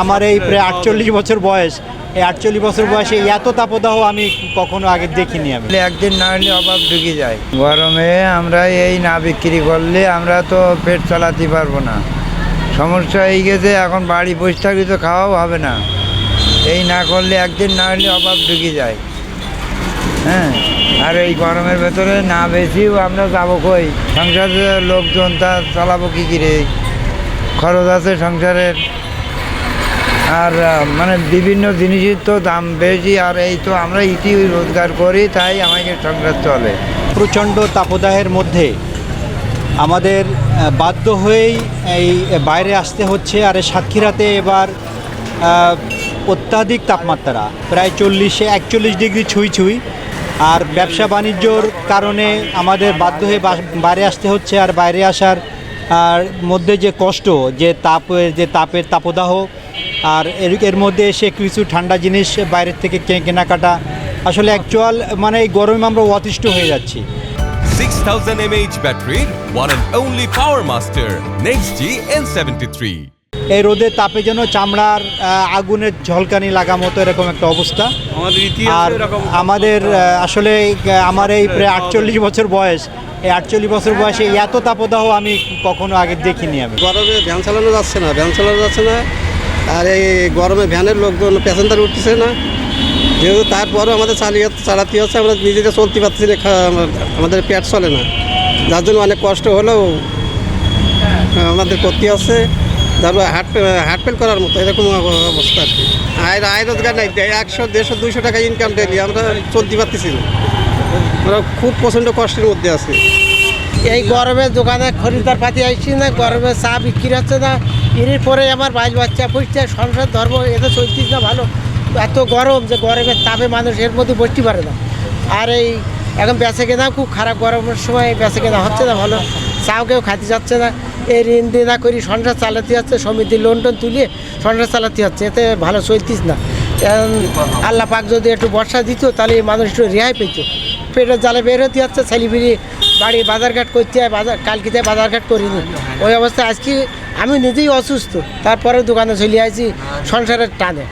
আমার এই প্রায় 48 বছর বয়স, এই 48 বছর বয়সে এত তাপদাহ আমি কখনো আগে দেখিনি। আমি একদিন না হলে অভাব ঢুকে যায়। গরমে আমরা এই না বিক্রি করলে আমরা তো পেট চালাতে পারবো না। সমস্যা হয়ে গেছে, এখন বাড়ি বসে থাকলে তো খাওয়াও হবে না। এই না করলে একদিন না হলে অভাব ঢুকে যায়। হ্যাঁ, আর এই গরমের ভেতরে না বেশিও আমরা যাবো কই, সংসারের লোকজন তা চালাবো কী করে, খরচ আছে সংসারের। আর মানে বিভিন্ন জিনিসের তো দাম বেশি, আর এই তো আমরা ইটি রোজগার করি, তাই আমাকে সংসার চলে। প্রচণ্ড তাপদাহের মধ্যে আমাদের বাধ্য হয়েই এই বাইরে আসতে হচ্ছে। আর সাতক্ষীরাতে এবার অত্যাধিক তাপমাত্রা, প্রায় 40-41 ডিগ্রি ছুঁই। আর ব্যবসা বাণিজ্যর কারণে আমাদের বাধ্য হয়ে বাইরে আসতে হচ্ছে। আর বাইরে আসার মধ্যে যে কষ্ট, যে তাপের তাপদাহ, আর এর মধ্যে এসে কিছু ঠান্ডা জিনিস বাইরের থেকে কেনাকাটা, আসলে অ্যাকচুয়াল মানে এই গরমে আমরা অতিষ্ঠ হয়ে যাচ্ছি। 6000 mAh battery, one and only Power Master Next G N73। এই রোদের তাপে যেন চামড়ার আগুনের ঝলকানি লাগা মতো এরকম একটা অবস্থা। আর আমাদের আসলে আমার এই প্রায় 48 বছর বয়স, এই 48 বছর বয়সে এত তাপদাহ আমি কখনো আগে দেখিনি। আমি গরমে ভ্যান চালানো যাচ্ছে না, আর এই গরমে ভ্যানের লোকজন প্যাসেঞ্জার উঠতেছে না, যেহেতু তারপরেও আমাদের চালাতে হচ্ছে। আমরা নিজেদের চলতে পারছি না, আমাদের পেট চলে না, যার জন্য অনেক কষ্ট হলেও আমাদের করতে হচ্ছে। তারপর হার্ট ফেল করার মতো এরকম অবস্থা আর কি। আয় রোজগার নাই, 100, 150, 200 টাকা ইনকাম ডেলি, আমরা চলতে পারতেছি না। আমরা খুব প্রচণ্ড কষ্টের মধ্যে আছি। এই গরমে দোকানে খরিদ্দার পাতি আসছি না, গরমে চা বিক্রি হচ্ছে না। এর পরে আমার বাচ্চা ফুটছে, সংসার ধর্ম এতে চলতিস না ভালো। এত গরম যে গরমের তাপে মানুষ এর মধ্যে বসতে পারে না। আর এই এখন বেচে কেনা খুব খারাপ, গরমের সময় বেচে কেনা হচ্ছে না ভালো, চাও কেউ খাতে যাচ্ছে না। এই ঋণ দিয়ে না করি সংসার চালাতে যাচ্ছে, সমিতির লোন টোন তুলিয়ে সংসার চালাতে যাচ্ছে, এতে ভালো চলতিস না। আল্লাহ পাক যদি একটু বর্ষা দিত তাহলে মানুষ একটু রেহাই পেত। পেটের জালে বের হতে যাচ্ছে, ছেলেপিলি বাড়ি বাজারঘাট করতে হয়, কালকিতে বাজারঘাট করিনি। ওই অবস্থায় আজকে আমি নিজেই অসুস্থ, তারপরে দোকানে চলে আসি সংসারের টানে।